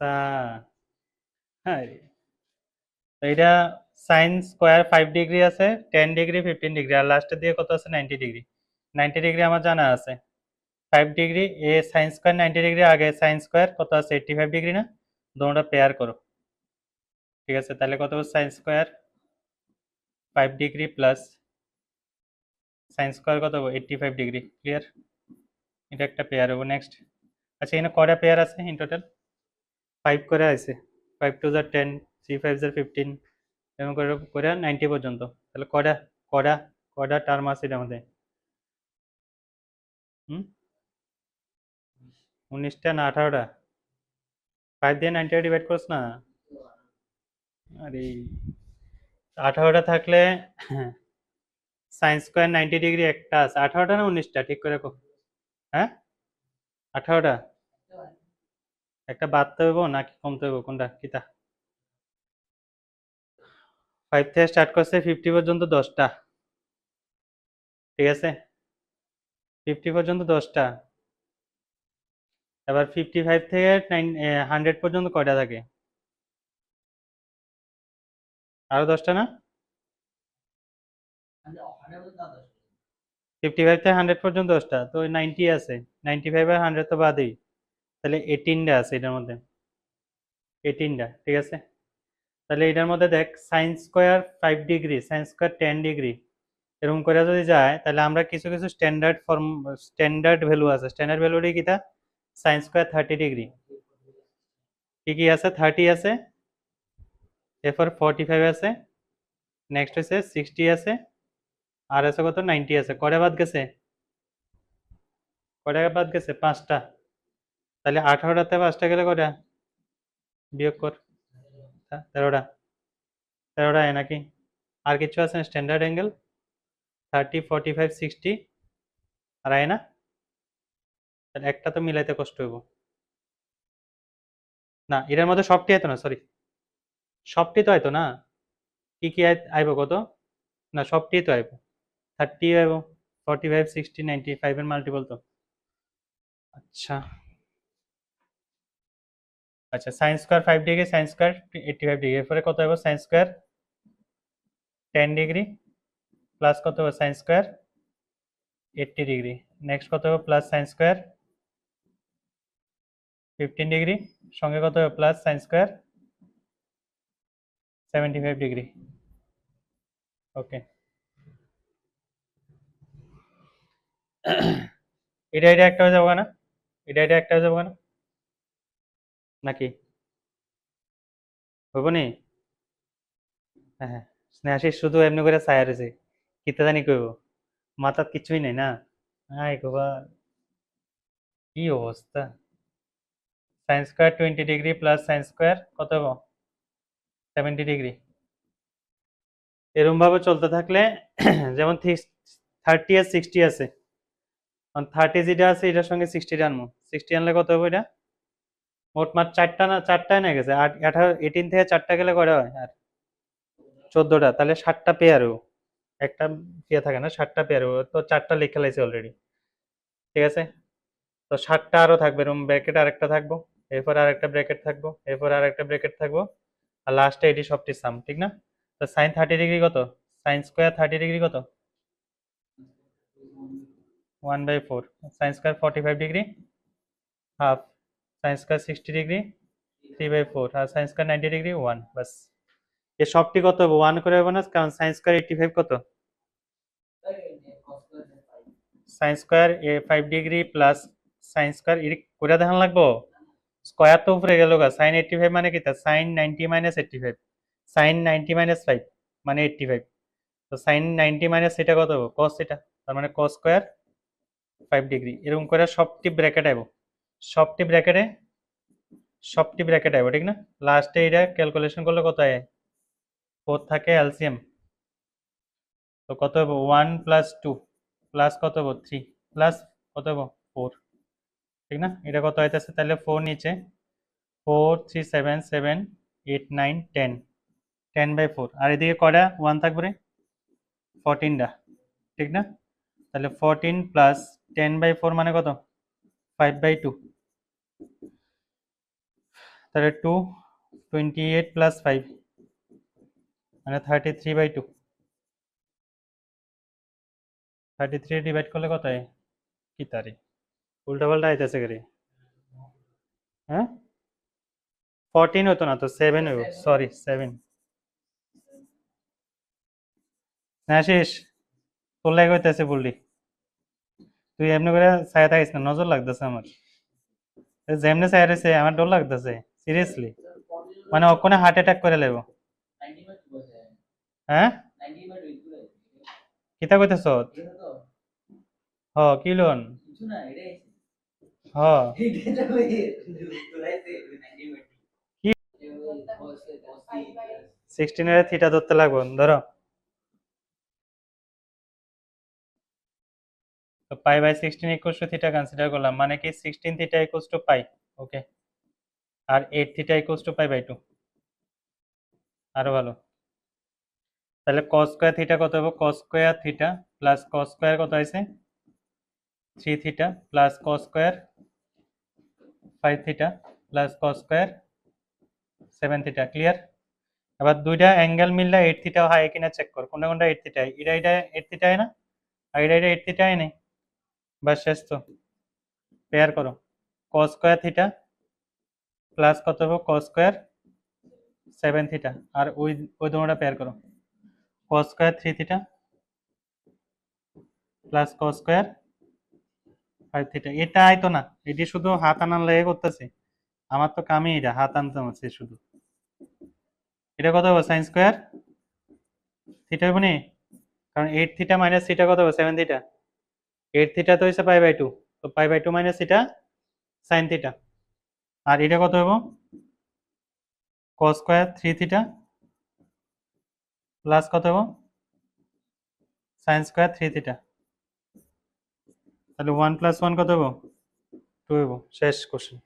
হ্যাঁ, তো এটা সাইন স্কোয়ার 5 ডিগ্রি আছে, 10 ডিগ্রি, 15 ডিগ্রি, আর লাস্টের দিকে কত আছে 90 ডিগ্রি। 90 ডিগ্রি আমার জানা আছে 5 ডিগ্রি, এ সাইন স্কোয়ার 90 ডিগ্রি, আগে সাইন স্কোয়ার কত আছে 85 ডিগ্রি না, দুটোটা পেয়ার করো। ঠিক আছে, তাহলে কত sine square 5 degree plus sine square কত 85 ডিগ্রি। ক্লিয়ার? এটা একটা পেয়ার হবো। নেক্সট, আচ্ছা এখানে কয়টা পেয়ার আছে ইন টোটাল? 5 করে আছে, 5 2 10, 3 5 15, এরকম করে করে 90 পর্যন্ত। তাহলে কয়টা কয়টা কয়টা টার্ম আছে এটার মধ্যে? 19টা না 18টা? 5 দিয়ে 90 ডিভাইড করছ না? আরে 18টা থাকলে সাইন স্কোয়ার 90 ডিগ্রি একটা আছে। 18টা না 19টা ঠিক করে রাখো। হ্যাঁ, 18টা। একটা বাড়তে হইব নাকি কমতে হইব, কোনটা কিতা? 5 থেকে স্টার্ট করছে 50 পর্যন্ত 10টা। ঠিক আছে, 50 পর্যন্ত 10টা। এবার 55 থেকে 100 পর্যন্ত কয়টা থাকে? আরো 10টা না? 55 থেকে 100 পর্যন্ত 10টা, তো 90 আছে। 95 আর 100 তো বাদেই, তাহলে 18টা আছে এটার মধ্যে। 18টা, ঠিক আছে। তাহলে এটার মধ্যে দেখ sine square 5 degree, sine square 10 degree, এরকম করে যদি যায় তাহলে আমরা কিছু কিছু স্ট্যান্ডার্ড ভ্যালু আছে। স্ট্যান্ডার্ড ভ্যালুটি কিটা? Sine square 30 degree. কি কি আছে? 30 আছে, এরপর 45 আছে, নেক্সট হচ্ছে 60 আছে, আর আছে কত 90 আছে। কয়টা বাদ গেছে? কয়টা বাদ গেছে? 5টা। তাহলে 18টাতে 5টা গেলে কয়টা? বিয়োগ কর। 13টা। 13টা নাকি আর কিছু আছে? স্ট্যান্ডার্ড অ্যাঙ্গেল 30, 45, 60 আর না, তাহলে একটা তো মিলাইতে কষ্ট হইব না। এটার মধ্যে সবটি আইতো না, সরি, সবটি তো আইতো না। কি কি আইব কত? না সবটি তো আইব, 30 আইব, 45, 60, 95 এর মাল্টিপল তো। আচ্ছা আচ্ছা, sine square 5 degree, sine square 85 degree, এরপরে কত হবে? সাইন স্কোয়ার 10 ডিগ্রি প্লাস কত হবে? Sine square 80 degree. নেক্সট কত হবে? প্লাস সাইন স্কোয়ার 15 ডিগ্রি, সঙ্গে কত হবে? Plus sine square 75 degree. Okay, এটা এটা একটা হয়ে যাবো না? এটা এটা একটা হয়ে যাবো না নাকি? হইব নি? হ্যাঁ হ্যাঁ, স্নেহাশিস শুধু এমনি করে ছায়া রয়েছে, কিতা জানি কইব, মাথার কিছুই নেই না। হাই বাবা, কি অবস্থা! Sine square 20 degree plus sine square কত হবে? 70 ডিগ্রি। এরকম ভাবে চলতে থাকলে যেমন 30 আর 60 আছে, 30 যেটা আছে এটার সঙ্গে 60 আনবো। 60 আনলে কত হবে? এটা মোট মাঠ 4টা না, 4টায় না গেছে, 18 থেকে 4টা গেলে কয়টা হয়? আর 14টা, তাহলে 7টা পেয়ার হবে। একটা ইয়ে থাকে না, 7টা পেয়ার হবে, তো 4টা লিখে লাইছে অলরেডি। ঠিক আছে, তো 7টা আরো থাকবে, এরকম ব্র্যাকেট আরেকটা থাকবো, এরপর আরেকটা ব্র্যাকেট থাকবো, এরপর আরেকটা ব্র্যাকেট থাকবো, আর লাস্টে এটি সবটি সাম। ঠিক না? তো সাইন 30 ডিগ্রি কত? সাইন স্কোয়ার 30 ডিগ্রি কত? 1/4। Sine square 45 degree half, sine square 60 degree 3/4, আর সাইন স্কোয়ার 90 ডিগ্রি 1। বাস, এ সবটি কত হবে? 1 করে হবে না, কারণ সাইন স্কোয়ার 85 কত? Sine square 5 degree plus sine square করে দেখান লাগবো। স্কোয়ার তো উপরে গেল গা, সাইন 85 মানে কি? সাইন 90 মাইনাস 85, সাইন 90 মাইনাস 5 মানে 85। তো সাইন 90 মাইনাস এটা কত হবে? কস এটা, তার মানে কস স্কোয়ার 5 ডিগ্রি। এরকম করে সবটি ব্র্যাকেট আইব, সবটি ব্র্যাকেটে সবটি ব্র্যাকেট আইব। ঠিক না? লাস্টে এটা ক্যালকুলেশন করলে কত হয়? 4 থাকে এলসিএম, তো কত হবে? 1 প্লাস 2 প্লাস কত হবে? 3 প্লাস কত হবে? 4। ঠিক না? এটা কত হইতেছে তাহলে? 4 নিচে, 4 3 7 7 8 9 10, 10/4, আর এদিকে কয়টা 1 থাকবে রে? 14টা। ঠিক না? তাহলে 14 প্লাস 10/4 মানে কত? 5/2। তাহলে 2 28 প্লাস 5 মানে 33/2 33 ডিভাইড করলে কত হয় কি তারিখ উল্টা পাল্টা আইতেছে করে হ্যাঁ 14 হতো না তো 7 হইব সরি 7 না শেষ তোর লাগে হইতেছে বললি তুই এমনি করে ছায়া থাকিস না নজর লাগতেছে আমার যেমনি ছায়া রয়েছে আমার ডর লাগতেছে সিরিয়াসলি মানে ওখানে হার্ট অ্যাটাক করে লেব হ্যাঁ কিতা কইতেছ হ কি লোন হ কি 16 এর থিটা ধরতে লাগবো ধরো তো pi by 16 equals to theta consider করলাম মানে কি 16 theta equals to pi okay আর 8 theta equals to pi by 2 আরো ভালো তাহলে cos স্কয়ার থিটা কত হবে cos square theta plus cos square কত আছে 3 theta plus cos square 5 theta plus cos square 7 theta clear এবার দুইটা অ্যাঙ্গেল মিললে 8 থিটা হয় কিনা চেক কর কোনটা কোনটা 8 থিটা এটা 8 থিটা হয় না আর এটা 8 থিটা হয় নাই বাস শেষ তো পেয়ার করো cos স্কয়ার থিটা প্লাস কত হবে cos স্কয়ার 7 থিটা আর ওই ওই দুটোটা পেয়ার করো cos square 3 theta plus cos square 5 theta এটা আইতো না এটি শুধু হাত আনার লাগে করতেছে আমার তো কামই এটা হাত আনতে হচ্ছে শুধু এটা কত হবে sin স্কয়ার থিটা হবে নি কারণ 8 থিটা মাইনাস থিটা কত হবে 7 থিটা 8 থিটা তো হইছে পাই বাই 2 তো pi by 2 minus theta sin theta আর এটা কত হবে cos স্কয়ার 3 থিটা প্লাস কত হবে sin স্কয়ার 3 থিটা তাহলে 1 প্লাস 1 কত হবে 2 হবে শেষ কোশ্চেন